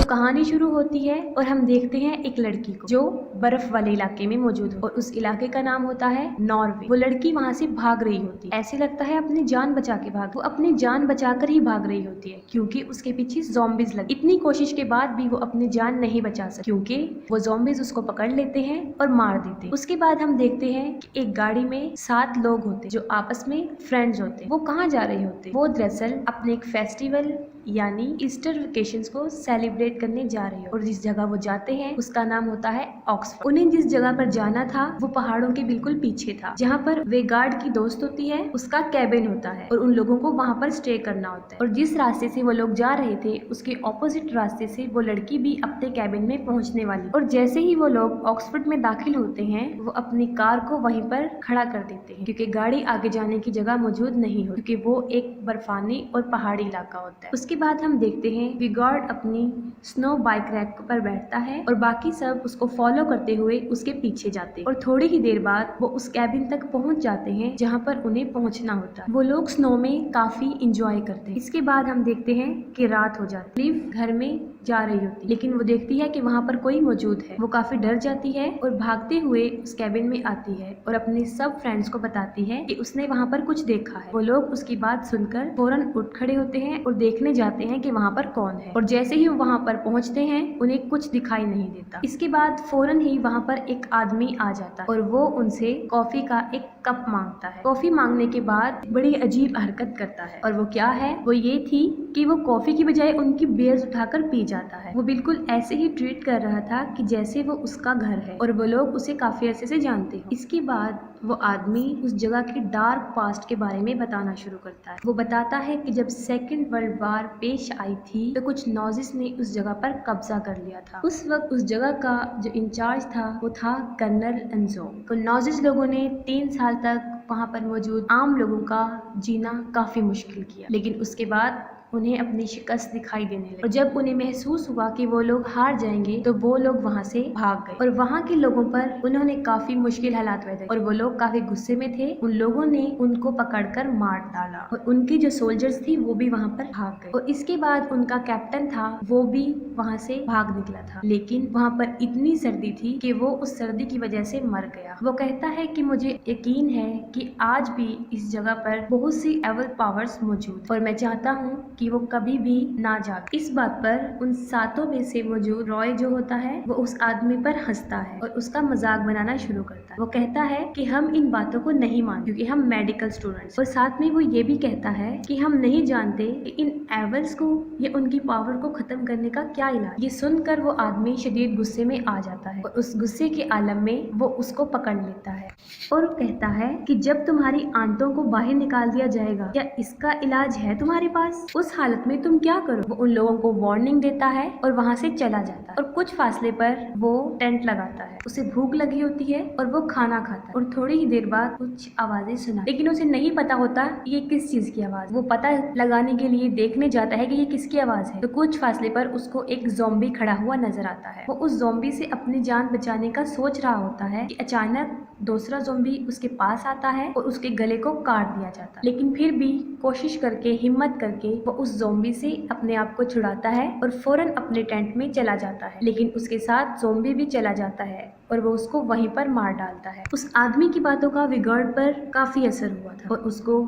कहानी शुरू होती है और हम देखते हैं एक लड़की को जो बर्फ वाले इलाके में मौजूद है और उस इलाके का नाम होता है नॉर्वे। वो लड़की वहाँ से भाग रही होती है, ऐसे लगता है अपनी जान बचा के भाग। वो अपनी जान बचाकर ही भाग रही होती है क्योंकि उसके पीछे ज़ॉम्बीज लगे। इतनी कोशिश के बाद भी वो अपनी जान नहीं बचा सकती क्योंकि वो ज़ॉम्बीज उसको पकड़ लेते हैं और मार देते हैं। उसके बाद हम देखते हैं कि एक गाड़ी में 7 लोग होते जो आपस में फ्रेंड्स होते। वो कहाँ जा रहे होते? वो दरअसल अपने एक फेस्टिवल यानी ईस्टर वेकेशंस को सेलिब्रेट करने जा रहे हो और जिस जगह वो जाते हैं उसका नाम होता है ऑक्सफोर्ड। उन्हें जिस जगह पर जाना था वो पहाड़ों के बिल्कुल पीछे था, जहाँ पर वेगार्ड की दोस्त होती है, उसका कैबिन होता है और उन लोगों को वहाँ पर स्टे करना होता है। और जिस रास्ते से वो लोग जा रहे थे उसके ऑपोजिट रास्ते से वो लड़की भी अपने कैबिन में पहुँचने वाली। और जैसे ही वो लोग ऑक्सफोर्ड में दाखिल होते हैं वो अपनी कार को वहीं पर खड़ा कर देते हैं क्योंकि गाड़ी आगे जाने की जगह मौजूद नहीं हो, क्योंकि वो एक बर्फानी और पहाड़ी इलाका होता है। उसके बाद हम देखते हैं वेगार्ड अपनी स्नो बाइक रैक पर बैठता है और बाकी सब उसको फॉलो करते हुए उसके पीछे जाते हैं और थोड़ी ही देर बाद वो उस कैबिन तक पहुंच जाते हैं जहां पर उन्हें पहुंचना होता है। वो लोग स्नो में काफी इंजॉय करते हैं। इसके बाद हम देखते हैं कि रात हो जाती है। लिव घर में जा रही होती लेकिन वो देखती है कि वहाँ पर कोई मौजूद है। वो काफी डर जाती है और भागते हुए उस कैबिन में आती है और अपने सब फ्रेंड्स को बताती है कि उसने वहाँ पर कुछ देखा है। वो लोग उसकी बात सुनकर फौरन उठ खड़े होते हैं और देखने जाते हैं कि वहाँ पर कौन है। और जैसे ही वो वहाँ पर पहुँचते हैं उन्हें कुछ दिखाई नहीं देता। इसके बाद फौरन ही वहाँ पर एक आदमी आ जाता है और वो उनसे कॉफी का एक कप मांगता है। कॉफी मांगने के बाद बड़ी अजीब हरकत करता है और वो क्या है, वो ये थी कि वो कॉफी की बजाय उनकी बियर्स उठाकर पी जाता है। वो बिल्कुल ऐसे ही ट्रीट कर रहा था कि जैसे वो उसका घर है और वो लोग उसे काफी अरसे से जानते हैं। इसके बाद वो आदमी उस जगह के डार्क पास्ट के बारे में बताना शुरू करता है। वो बताता है कि जब सेकेंड वर्ल्ड वॉर पेश आई थी तो कुछ नॉजिस ने उस जगह पर कब्जा कर लिया था। उस वक्त उस जगह का जो इंचार्ज था वो था कर्नल एंजो। तो नॉजिस लोगों ने 3 साल तक वहाँ पर मौजूद आम लोगों का जीना काफी मुश्किल किया, लेकिन उसके बाद उन्हें अपनी शिकस्त दिखाई देने लगी और जब उन्हें महसूस हुआ कि वो लोग हार जाएंगे तो वो लोग वहाँ से भाग गए और वहाँ के लोगों पर उन्होंने काफी मुश्किल हालात पैदा और वो लोग काफी गुस्से में थे। उन लोगों ने उनको पकड़कर मार डाला और उनकी जो सोल्जर्स थी वो भी वहाँ पर भाग गए और इसके बाद उनका कैप्टन था वो भी वहाँ से भाग निकला था, लेकिन वहाँ पर इतनी सर्दी थी कि वो उस सर्दी की वजह से मर गया। वो कहता है कि मुझे यकीन है कि आज भी इस जगह पर बहुत सी एवल पावर्स मौजूद और मैं चाहता हूँ कि वो कभी भी ना जागे। इस बात पर उन 7 में से मौजूद रॉय जो होता है वो उस आदमी पर हंसता है और उसका मजाक बनाना शुरू करता है। वो कहता है कि हम इन बातों को नहीं मानते क्योंकि हम मेडिकल स्टूडेंट्स, और साथ में वो ये भी कहता है कि हम नहीं जानते कि इन एवल्स को या उनकी पावर को खत्म करने का क्या इलाज। ये सुनकर वो आदमी शदीद गुस्से में आ जाता है और उस गुस्से के आलम में वो उसको पकड़ लेता है और कहता है कि जब तुम्हारी आंतों को बाहर निकाल दिया जाएगा, क्या इसका इलाज है तुम्हारे पास? उस हालत में तुम क्या करो? वो उन लोगों को वार्निंग देता है और वहाँ से चला जाता है और कुछ फासले पर वो टेंट लगाता है। उसे भूख लगी होती है और वो खाना खाता है और थोड़ी ही देर बाद कुछ आवाजें सुना, लेकिन उसे नहीं पता होता ये किस चीज की आवाज। वो पता लगाने के लिए देखने जाता है कि ये किसकी आवाज है। तो कुछ फासले पर उसको एक ज़ॉम्बी खड़ा हुआ नजर आता है। वो उस ज़ॉम्बी से अपनी जान बचाने का सोच रहा होता है कि अचानक दूसरा ज़ॉम्बी उसके पास आता है और उसके गले को काट दिया जाता है, लेकिन फिर भी कोशिश करके हिम्मत करके वो उस ज़ॉम्बी से अपने आप को छुड़ाता है और फौरन अपने टेंट में चला जाता है, लेकिन उसके साथ ज़ॉम्बी भी चला जाता है और वो उसको वहीं पर मार डालता है। उस आदमी की बातों का वेगार्ड पर काफी असर हुआ था और उसको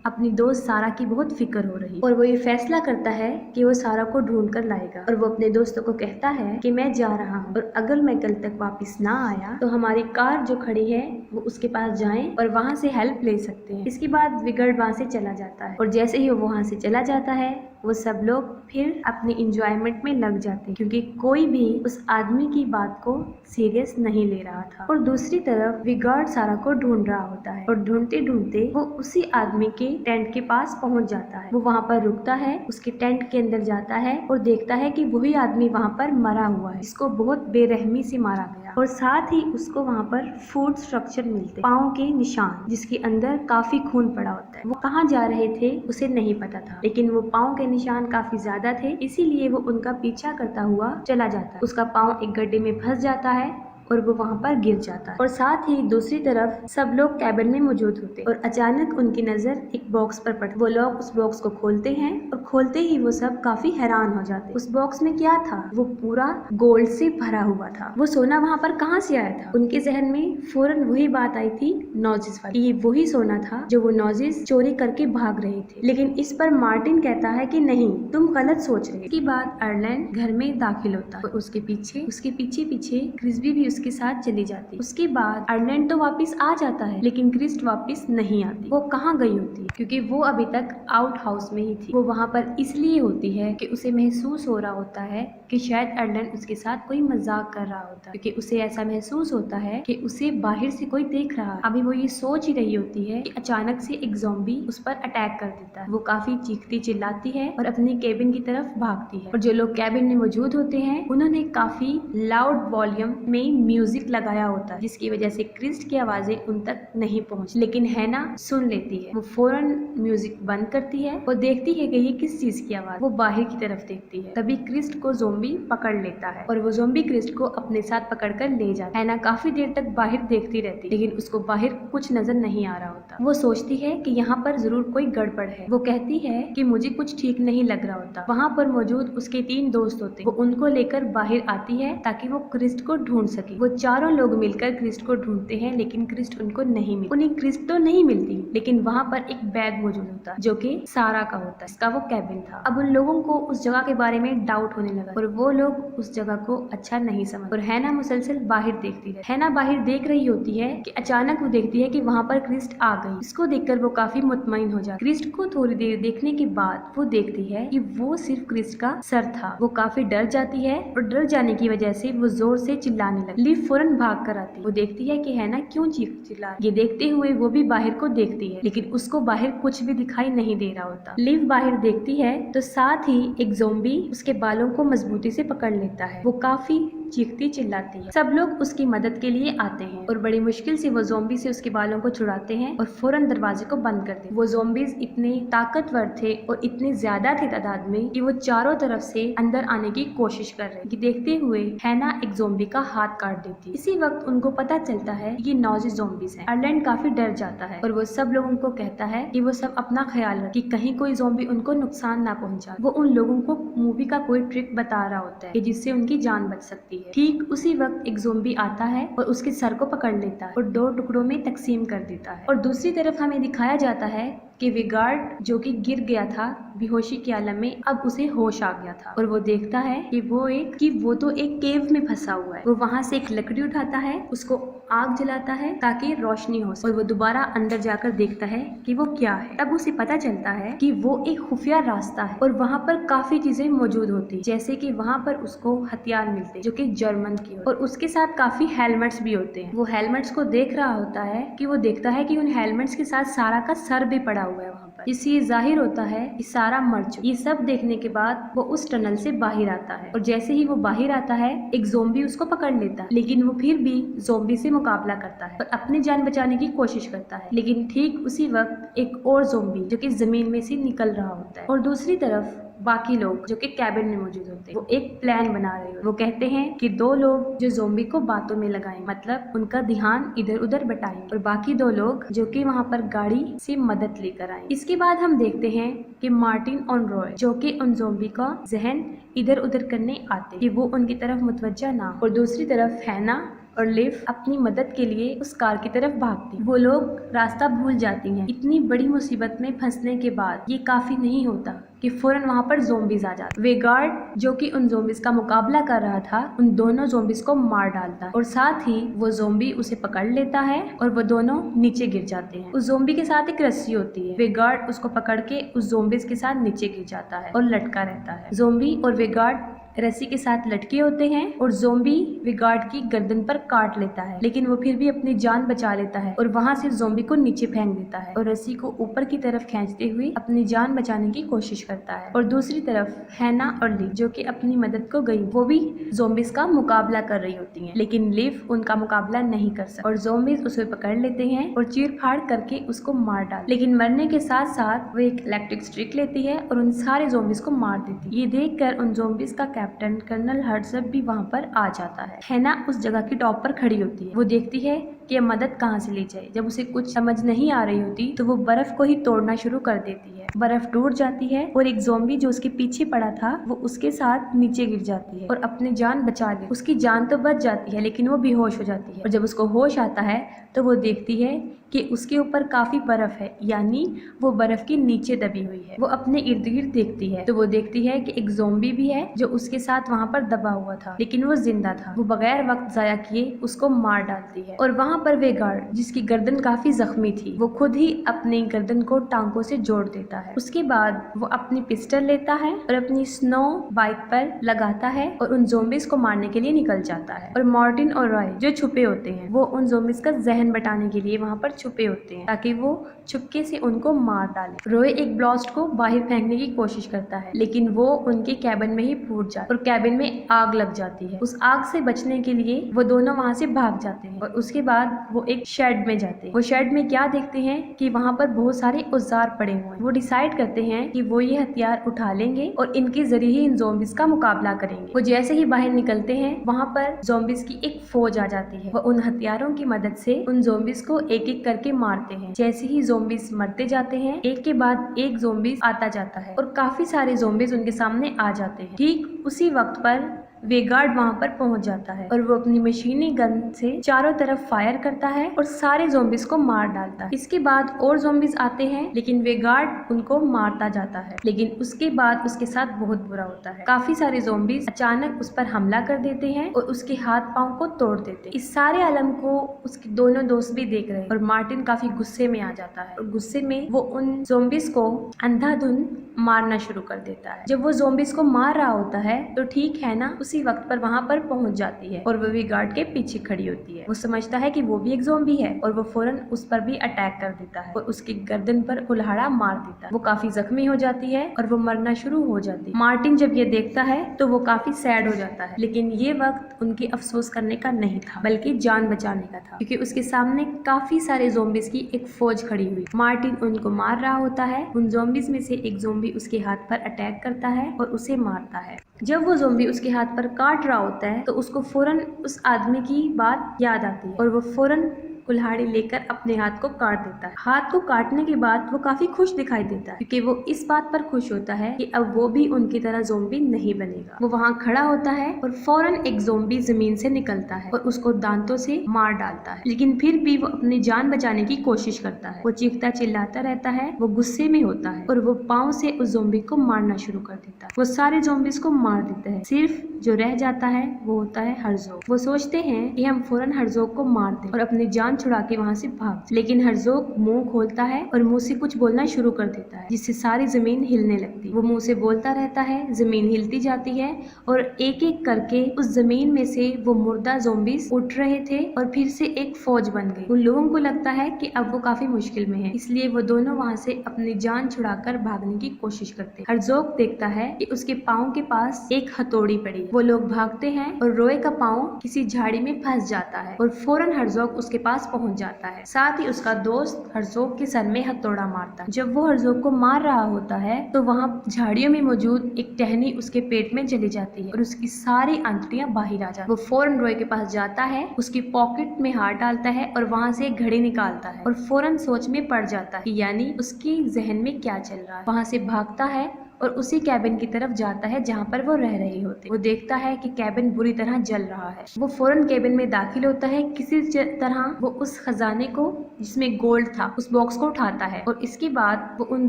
अपनी दोस्त सारा की बहुत फिक्र हो रही और वो ये फैसला करता है कि वो सारा को ढूंढ कर लाएगा और वो अपने दोस्तों को कहता है कि मैं जा रहा हूँ और अगर मैं कल तक वापस ना आया तो हमारी कार जो खड़ी है वो उसके पास जाएं और वहाँ से हेल्प ले सकते हैं। इसके बाद वेगार्ड वहाँ से चला जाता है और जैसे ही वो वहाँ से चला जाता है वो सब लोग फिर अपनी इंजॉयमेंट में लग जाते हैं क्योंकि कोई भी उस आदमी की बात को सीरियस नहीं ले रहा था। और दूसरी तरफ वेगार्ड सारा को ढूंढ रहा होता है और ढूंढते ढूंढते वो उसी आदमी के टेंट के पास पहुंच जाता है। वो वहाँ पर रुकता है, उसके टेंट के अंदर जाता है और देखता है कि वही आदमी वहाँ पर मरा हुआ है, जिसको बहुत बेरहमी से मारा गया और साथ ही उसको वहाँ पर फूड स्ट्रक्चर मिलते, पाँव के निशान जिसके अंदर काफी खून पड़ा होता है। वो कहाँ जा रहे थे उसे नहीं पता था, लेकिन वो पाँव के निशान काफी ज्यादा थे, इसीलिए वो उनका पीछा करता हुआ चला जाता है। उसका पाँव एक गड्ढे में फंस जाता है और वो वहाँ पर गिर जाता है। और साथ ही दूसरी तरफ सब लोग कैबिन में मौजूद होते और अचानक उनकी नजर एक बॉक्स पर पड़ती। वो लोग उस बॉक्स को खोलते हैं और खोलते ही वो सब काफी हैरान हो जाते। उस बॉक्स में क्या था? वो पूरा गोल्ड से भरा हुआ था। वो सोना वहाँ पर कहाँ से आया था? उनके जहन में फौरन वही बात आई थी, नॉजिस वाली। ये वही सोना था जो वो नॉजिस चोरी करके भाग रहे थे। लेकिन इस पर मार्टिन कहता है कि नहीं, तुम गलत सोच रहे। इसके बाद आयरलैंड घर में दाखिल होता है और उसके पीछे पीछे क्रिस्बी भी उसके साथ चली जाती। उसके बाद आयरलैंड तो वापस आ जाता है लेकिन क्रिस्ट वापस नहीं आती। वो कहाँ गई होती? क्योंकि वो अभी तक आउट हाउस में ही थी। वो वहाँ पर इसलिए होती है कि उसे महसूस हो रहा होता है कि शायद आयरलैंड उसके साथ कोई मजाक कर रहा होता है, क्योंकि उसे ऐसा महसूस होता है कि उसे बाहर से कोई देख रहा है। अभी वो ये सोच ही रही होती है कि अचानक से एक ज़ॉम्बी उस पर अटैक कर देता है। वो काफी चीखती चिल्लाती है और अपनी केबिन की तरफ भागती है। और जो लोग केबिन में मौजूद होते हैं उन्होंने काफी लाउड वॉल्यूम में म्यूजिक लगाया होता है, जिसकी वजह से क्रिस्ट की आवाजें उन तक नहीं पहुंच। लेकिन हैना सुन लेती है। वो फौरन म्यूजिक बंद करती है और देखती है कि ये किस चीज की आवाज। वो बाहर की तरफ देखती है। तभी क्रिस्ट को ज़ॉम्बी पकड़ लेता है और वो ज़ॉम्बी क्रिस्ट को अपने साथ पकड़कर ले जाता है। हैना काफी देर तक बाहर देखती रहती, लेकिन उसको बाहर कुछ नजर नहीं आ रहा होता। वो सोचती है कि यहाँ पर जरूर कोई गड़बड़ है। वो कहती है कि मुझे कुछ ठीक नहीं लग रहा होता। वहाँ पर मौजूद उसके 3 दोस्त होते, वो उनको लेकर बाहर आती है ताकि वो क्रिस्ट को ढूंढ सके। वो चारों लोग मिलकर क्रिस्ट को ढूंढते हैं लेकिन क्रिस्ट उनको नहीं मिलती। उन्हें क्रिस्ट तो नहीं मिलती, लेकिन वहाँ पर एक बैग मौजूद होता जो कि सारा का होता, इसका वो कैबिन था। अब उन लोगों को उस जगह के बारे में डाउट होने लगा और वो लोग उस जगह को अच्छा नहीं समझ। और हैना मुसलसल बाहर देखती है। हैना बाहर देख रही होती है कि अचानक वो देखती है कि वहाँ पर क्रिस्ट आ गई। इसको देखकर वो काफी मुतमईन हो जाती। क्रिस्ट को थोड़ी देर देखने के बाद वो देखती है कि वो सिर्फ क्रिस्ट का सर था। वो काफी डर जाती है और डर जाने की वजह से वो जोर से चिल्लाने लगती। लिव फौरन भाग कर आती। वो देखती है कि हैना क्यों चिल्ला। ये देखते हुए वो भी बाहर को देखती है, लेकिन उसको बाहर कुछ भी दिखाई नहीं दे रहा होता। लिव बाहर देखती है तो साथ ही एक ज़ॉम्बी उसके बालों को मजबूती से पकड़ लेता है। वो काफी चीखती चिल्लाती है। सब लोग उसकी मदद के लिए आते हैं और बड़ी मुश्किल से वो ज़ॉम्बी से उसके बालों को छुड़ाते हैं और फौरन दरवाजे को बंद कर देते। वो ज़ॉम्बीज इतने ताकतवर थे और इतने ज्यादा थे तादाद में कि वो चारों तरफ से अंदर आने की कोशिश कर रहे। देखते हुए हैना एक ज़ॉम्बी का हाथ काट देती। इसी वक्त उनको पता चलता है कि ये नॉजिस ज़ॉम्बीज हैं। आयरलैंड काफी डर जाता है और वो सब लोगों को कहता है कि वो सब अपना ख्याल रखें कि कहीं कोई ज़ॉम्बी उनको नुकसान ना पहुंचा। वो उन लोगों को मूवी का कोई ट्रिक बता रहा होता है कि जिससे उनकी जान बच सकती है। ठीक उसी वक्त एक ज़ॉम्बी आता है और उसके सर को पकड़ लेता है और 2 टुकड़ों में तकसीम कर देता है। और दूसरी तरफ हमें दिखाया जाता है कि विगार्ड जो कि गिर गया था बेहोशी के आलम में, अब उसे होश आ गया था और वो देखता है कि वो तो एक केव में फंसा हुआ है। वो वहाँ से एक लकड़ी उठाता है, उसको आग जलाता है ताकि रोशनी हो और वो दोबारा अंदर जाकर देखता है कि वो क्या है। तब उसे पता चलता है कि वो एक खुफिया रास्ता है और वहाँ पर काफी चीजें मौजूद होती, जैसे कि वहाँ पर उसको हथियार मिलते जो कि जर्मन की और उसके साथ काफी हेलमेट्स भी होते हैं। वो हेलमेट्स को देख रहा होता है कि वो देखता है कि उन हेलमेट्स के साथ सारा का सर भी पड़ा हुआ है वहाँ पर, जिससे ये जाहिर होता है कि सारा मर चुका। ये सब देखने के बाद वो उस टनल से बाहर आता है और जैसे ही वो बाहर आता है एक ज़ॉम्बी उसको पकड़ लेता है, लेकिन वो फिर भी ज़ॉम्बी से मुकाबला करता है और अपनी जान बचाने की कोशिश करता है। लेकिन ठीक उसी वक्त एक और ज़ॉम्बी जो कि जमीन में से निकल रहा होता है और दूसरी तरफ बाकी लोग जो कि कैबिन में मौजूद होते हैं वो एक प्लान बना रहे हो। वो कहते हैं कि 2 लोग जो ज़ॉम्बी को बातों में लगाएं, मतलब उनका ध्यान इधर उधर बटाएं और बाकी 2 लोग जो कि वहाँ पर गाड़ी से मदद लेकर आए। इसके बाद हम देखते हैं कि मार्टिन और रॉय जो कि उन ज़ॉम्बी का जहन इधर उधर करने आते कि वो उनकी तरफ मुतवज्जा ना हो और दूसरी तरफ हैना और लिव अपनी मदद के लिए उस कार की तरफ भागती। वो लोग रास्ता भूल जाती हैं। इतनी बड़ी मुसीबत में फंसने के बाद ये काफी नहीं होता कि फौरन वहाँ पर ज़ॉम्बीज आ जाते। वेगार्ड जो कि उन ज़ॉम्बीज का मुकाबला कर रहा था उन दोनों ज़ॉम्बीज को मार डालता है और साथ ही वो ज़ॉम्बी उसे पकड़ लेता है और वो दोनों नीचे गिर जाते हैं। उस ज़ॉम्बी के साथ एक रस्सी होती है। वेगार्ड उसको पकड़ के उस ज़ॉम्बीज के साथ नीचे गिर जाता है और लटका रहता है। ज़ॉम्बी और वेगार्ड रस्सी के साथ लटके होते हैं और ज़ॉम्बी विगार्ड की गर्दन पर काट लेता है, लेकिन वो फिर भी अपनी जान बचा लेता है और वहाँ से ज़ॉम्बी को नीचे फेंक देता है और रस्सी को ऊपर की तरफ खींचते हुए अपनी जान बचाने की कोशिश करता है। और दूसरी तरफ हैना और लिव जो कि अपनी मदद को गई, वो भी ज़ॉम्बीज का मुकाबला कर रही होती हैं, लेकिन लिव उनका मुकाबला नहीं कर सकती और ज़ॉम्बीज उसे पकड़ लेते हैं और चीर-फाड़ करके उसको मार डाल। लेकिन मरने के साथ साथ वो एक इलेक्ट्रिक स्ट्रिक लेती है और उन सारे ज़ॉम्बीज को मार देती है। ये देखकर उन ज़ॉम्बीज का कैप्टन कर्नल हर्ट्जब भी वहाँ पर आ जाता है। हैना उस जगह की टॉप पर खड़ी होती है। वो देखती है कि मदद कहाँ से ली जाए। जब उसे कुछ समझ नहीं आ रही होती तो वो बर्फ को ही तोड़ना शुरू कर देती है। बर्फ टूट जाती है और एक ज़ॉम्बी जो उसके पीछे पड़ा था वो उसके साथ नीचे गिर जाती है और अपनी जान बचा ले। उसकी जान तो बच जाती है लेकिन वो बेहोश हो जाती है और जब उसको होश आता है तो वो देखती है कि उसके ऊपर काफी बर्फ है, यानी वो बर्फ के नीचे दबी हुई है। वो अपने इर्द गिर्द देखती है तो वो देखती है कि एक ज़ॉम्बी भी है जो उसके साथ वहाँ पर दबा हुआ था, लेकिन वो जिंदा था। वो बगैर वक्त जाया किए उसको मार डालती है और वहाँ पर वे गार्ड जिसकी गर्दन काफी जख्मी थी वो खुद ही अपनी गर्दन को टांगों से जोड़ देता है। उसके बाद वो अपनी पिस्टल लेता है और अपनी स्नो बाइक पर लगाता है और उन ज़ॉम्बीज को मारने के लिए निकल जाता है। और मार्टिन और रॉय जो छुपे होते हैं वो उन ज़ॉम्बीज का जहन बटाने के लिए वहाँ पर छुपे होते हैं ताकि वो चुपके से उनको मार डाले। रॉय एक ब्लास्ट को बाहर फेंकने की कोशिश करता है लेकिन वो उनके कैबिन में ही फूट जाता है और कैबिन में आग लग जाती है। उस आग से बचने के लिए वो दोनों वहाँ से भाग जाते हैं और उसके बाद वो एक शेड में जाते हैं। वो शेड में क्या देखते हैं कि वहाँ पर बहुत सारे औजार पड़े हुए हैं। वो डिसाइड करते हैं कि वो ये हथियार उठा लेंगे और इनके जरिए ही इन ज़ॉम्बीज का मुकाबला करेंगे। वो जैसे ही बाहर निकलते हैं वहाँ पर ज़ॉम्बीज की एक फौज आ जाती है। वो उन हथियारों की मदद से उन ज़ॉम्बीज को एक एक करके मारते हैं। जैसे ही ज़ॉम्बीज मरते जाते हैं एक के बाद एक ज़ॉम्बीज आता जाता है और काफी सारे ज़ॉम्बीज उनके सामने आ जाते हैं। ठीक उसी वक्त पर वेगार्ड वहाँ पर पहुंच जाता है और वो अपनी मशीनी गन से चारों तरफ फायर करता है और सारे ज़ॉम्बीज को मार डालता है। इसके बाद और ज़ॉम्बीज आते हैं लेकिन वेगार्ड उनको मारता जाता है, लेकिन उसके बाद उसके साथ बहुत बुरा होता है। काफी सारे ज़ॉम्बीज अचानक उस पर हमला कर देते हैं और उसके हाथ पांव को तोड़ देते हैं। इस सारे आलम को उसके दोनों दोस्त भी देख रहे हैं और मार्टिन काफी गुस्से में आ जाता है और गुस्से में वो उन ज़ॉम्बीज को अंधाधुंध मारना शुरू कर देता है। जब वो ज़ॉम्बीज को मार रहा होता है तो ठीक है ना उसी वक्त पर वहाँ पर पहुंच जाती है और वो भी गार्ड के पीछे खड़ी होती है। वो समझता है कि वो भी एक ज़ॉम्बी है और वो फौरन उस पर भी अटैक कर देता है और उसकी गर्दन पर कुल्हाड़ा मार देता है। वो काफी जख्मी हो जाती है और वो मरना शुरू हो जाती है। मार्टिन जब ये देखता है तो वो काफी सैड हो जाता है, लेकिन ये वक्त उनके अफसोस करने का नहीं था बल्कि जान बचाने का था, क्योंकि उसके सामने काफी सारे ज़ॉम्बीज की एक फौज खड़ी हुई। मार्टिन उनको मार रहा होता है। उन ज़ॉम्बीज में से एक ज़ॉम्बी उसके हाथ पर अटैक करता है और उसे मारता है। जब वो ज़ॉम्बी उसके हाथ पर काट रहा होता है तो उसको फौरन उस आदमी की बात याद आती है और वो फौरन कुल्हाड़ी लेकर अपने हाथ को काट देता है। हाथ को काटने के बाद वो काफी खुश दिखाई देता है क्योंकि वो इस बात पर खुश होता है कि अब वो भी उनकी तरह ज़ॉम्बी नहीं बनेगा। वो वहाँ खड़ा होता है और फौरन एक ज़ॉम्बी जमीन से निकलता है और उसको दांतों से मार डालता है, लेकिन फिर भी वो अपनी जान बचाने की कोशिश करता है। वो चीखता चिल्लाता रहता है, वो गुस्से में होता है और वो पाँव से उस ज़ॉम्बी को मारना शुरू कर देता है। वो सारे ज़ॉम्बीज को मार देता है, सिर्फ जो रह जाता है वो होता है हर्ज़ोग। वो सोचते हैं कि हम फौरन हर्ज़ोग को मार दें और अपनी जान छुड़ा के वहाँ से भाग, लेकिन हर्ज़ोग मुंह खोलता है और मुंह से कुछ बोलना शुरू कर देता है जिससे सारी जमीन हिलने लगती है। वो मुंह से बोलता रहता है, जमीन हिलती जाती है और एक एक करके उस जमीन में से वो मुर्दा ज़ॉम्बीज उठ रहे थे और फिर से एक फौज बन गई। उन लोगों को लगता है कि अब वो काफी मुश्किल में है, इसलिए वो दोनों वहाँ से अपनी जान छुड़ाकर भागने की कोशिश करते हैं। हर्ज़ोग देखता है कि उसके पाँव के पास एक हथौड़ी पड़ी है। वो लोग भागते हैं और रॉय का पाँव किसी झाड़ी में फंस जाता है और फौरन हर्ज़ोग उसके पास पहुंच जाता है। साथ ही उसका दोस्त हर्ज़ोग के सर में हथौड़ा मारता है। जब वो हर्ज़ोग को मार रहा होता है तो वहाँ झाड़ियों में मौजूद एक टहनी उसके पेट में चली जाती है और उसकी सारी आंतड़ियां बाहर आ जाती है। वो फौरन रॉय के पास जाता है, उसकी पॉकेट में हाथ डालता है और वहाँ से एक घड़ी निकालता है और फौरन सोच में पड़ जाता है, यानी उसकी जहन में क्या चल रहा है। वहाँ से भागता है और उसी कैबिन की तरफ जाता है जहाँ पर वो रह रही होती। वो देखता है कि कैबिन बुरी तरह जल रहा है। वो फौरन कैबिन में दाखिल होता है। किसी तरह वो उस खजाने को जिसमें गोल्ड था उस बॉक्स को उठाता है और इसके बाद वो उन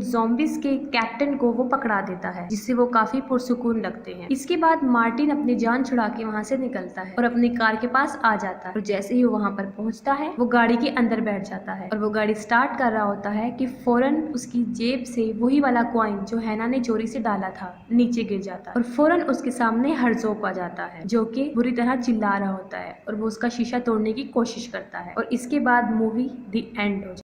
ज़ॉम्बीज के कैप्टन को वो पकड़ा देता है, जिससे वो काफी पुरसुकून लगते हैं। इसके बाद मार्टिन अपनी जान छुड़ा के वहाँ से निकलता है और अपनी कार के पास आ जाता है और जैसे ही वो वहाँ पर पहुँचता है वो गाड़ी के अंदर बैठ जाता है और वो गाड़ी स्टार्ट कर रहा होता है कि फौरन उसकी जेब से वही वाला कॉइन जो हैना ने चोरी से डाला था नीचे गिर जाता है और फौरन उसके सामने हर्ज़ोग आ जाता है जो कि बुरी तरह चिल्ला रहा होता है और वो उसका शीशा तोड़ने की कोशिश करता है और इसके बाद मूवी द एंड हो जाती है।